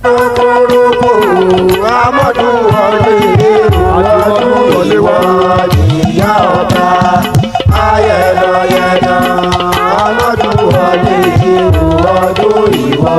Kókórókó amọ́dún wọlé ọdún ìwọ ìyá ọba ayẹ̀dọ̀yẹ̀dọ̀ amọ́dún wọlé ọdún ìwọ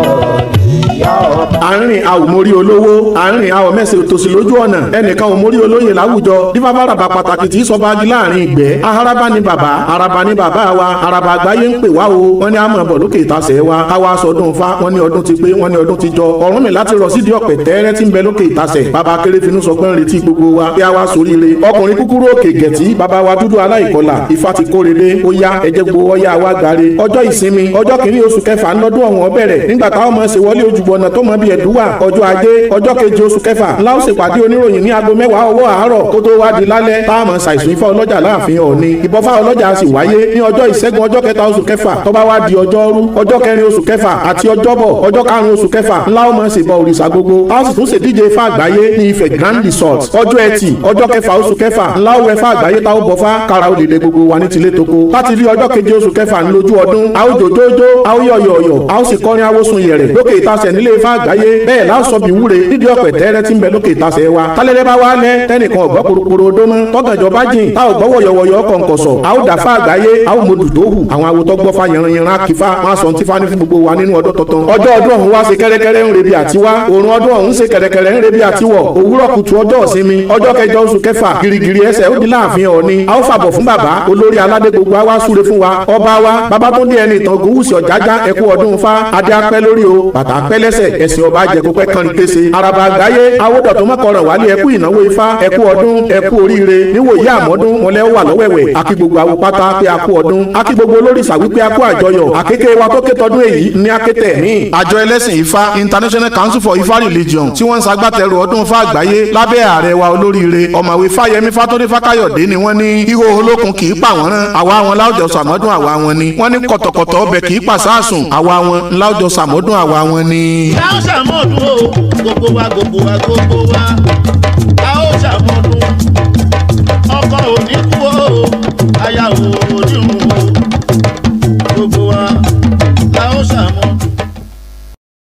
ìyá ọba. àárín àwòmórí olówó àárín àwọ̀ mẹ́sẹ̀ òtòsí lójú ọ̀nà ẹnìkan òmórí olóyè láwùjọ dífáfáraba pàtàkì tí sọba agi láàrin ìgbẹ́ aharaba ni bàbá araba ni bàbá wa araba àgbáyé ń pè wá o wọ́n ní àmọ́ bọ̀ lókè ìtasẹ̀ wa káwa sọdún fa wọ́n ní ọdún ti pé wọ́n ní ọdún ti jọ ọ̀run mi láti rọ̀ sídìí ọ̀pẹ̀ tẹ́rẹ́ tí ń bẹ lókè ìtasẹ̀ bàbá kéré finú sọgbọ́n retí gbogbo wa bí a wá soríire ọkùnrin kúkúrú òkè gẹ̀tì bàbá wa dúdú aláìkọlà ifá ti kórede ó yá ẹjẹ gbowó ọyá wa gàre ọjọ́ ìsinmi ọjọ́ kìíní oṣù kẹfà ńlọ́dún ọ̀hún ọbẹ̀rẹ̀ nígbà táwọn ọmọ ṣe wọlé ojúbọ̀nà tó mọ bí ẹ̀dúwà ọjọ́ ajé ọjọ́ keje oṣù kẹfà ńlá ó ṣèpàdé oníròyìn ní aago 10 ọwọ́ àárọ̀ kó tó wá di lálẹ́ táwọn ṣàìsùn ifá ọlọ́jà láàfin Ọ̀ọ̀ni ìbọfá ọlọ́jà sì wáyé ní ọjọ́ ìṣẹ́gun ọjọ́ kẹta oṣù kẹfà tó bá wá di ọjọ́rú ọjọ́ kẹrin oṣù kẹfà àti ọjọ́bọ̀ ọjọ́ karùn-ún oṣù kẹfà ńlá ó máa ṣèbọ òrìṣà gbogbo a sì tún ṣèdíje Ifá Àgbáyé ní Ifẹ̀ Grand Resort ọjọ́ ẹtì ọjọ́ kẹfà oṣù kẹfà ńlá ó wẹ Ifá Àgbáyé táwọn bọfá kára òdìdẹ gbogbo wa ní tilé toko láti rí ọjọ́ keje oṣù kẹfà ńlójú ọdún a ó jòjòjò a ó yọ̀yọ̀yọ̀ a ó sì kọrin awósun yẹ̀rẹ̀ lókè ìtasẹ̀ nílé Ifá Àgbáyé bẹ́ẹ̀ láṣọ bí wúre nídìí ọ̀pẹ̀ tẹ́rẹ́ tí ń bẹ lókè ìtasẹ̀ wa tálẹ́lẹ́ bá wá lẹ́ tẹ́nìkan ọ̀gbọ́ korokoro dóná tọ́gànjọ́ bá jìn tá ò gbọ́ wọ̀yọ̀wọ̀yọ̀ kọ̀ǹkọ̀sọ̀ a ó dà Fá Àgbáyé a ó modù tó hù àwọn awotọ́ gbọ́ fa yanranyanran kífá wọn aṣọ ti fa ní fún gbogbo wa nínú ọdún tuntun ọjọ́ ọdún ọ̀hún wá ṣe kẹ́rẹ́kẹ́rẹ́ ń rebi àtiwá òòrùn ọdún ọ̀hún ṣe kẹ́rẹ́kẹ́rẹ́ ń rebi àtiwọ̀ òwúrọ̀ kùtù ọjọ́ ìsinmi ọjọ́ kẹjọ oṣù kẹfà girigiri ẹsẹ̀ ó di láàfin Ọ̀ọ̀ni a ó fàbọ̀ fún bàbá olórí aládé gbogbo wa wá súre fún wa ọba wa bàbá tó dé ẹni ìtàn gòwúsì ọ̀jájá ẹkú ọdún fa adé apẹ́ lórí o bàtà apẹ́ lẹ́sẹ̀ ẹ̀sìn ọba jẹ̀kúpẹ́ kan kése araba àgbáyé awódọ̀ tó mọ́kànràn wálé ẹkú ìnáwó ifá ẹkú ọdún ẹkú oríire níwòye àmọ́dún mọ́lẹ́ wà lọ́wẹ̀wẹ̀ akí gbogbo àwọ̀ pátá pé akú ọdún akí gbogbo olórìṣà wípé akú àjọyọ̀ àkékè wa tó ké tọdún èyí ní akétẹ̀ mí. àjọ ẹlẹ́sìn ifá International Council for Ifá Religion tí wọ́n ń ṣagbátẹrù ọdún Ifá Àgbáyé lábẹ́ ààrẹ wa olóríire ọ̀mọ̀wé Fáyẹmí Fátódé Fákáyọ̀dé ni wọ́n ní ihò olókun kì í pa wọ́n rán àwa wọn láwùjọ sàmọ́dún àwa wọn ni wọ́n ní kọ̀tọ̀kọ̀tọ̀ ọbẹ̀ kì í pa sáàsùn àwa wọn láwùjọ sàmọ́dún àwa wọn ni. a ó ṣàmọ́dún o gbogbo wa gbogbo wa gbogbo wa a ó ṣàmọ́dún ọkọ ò ní kú o aya ò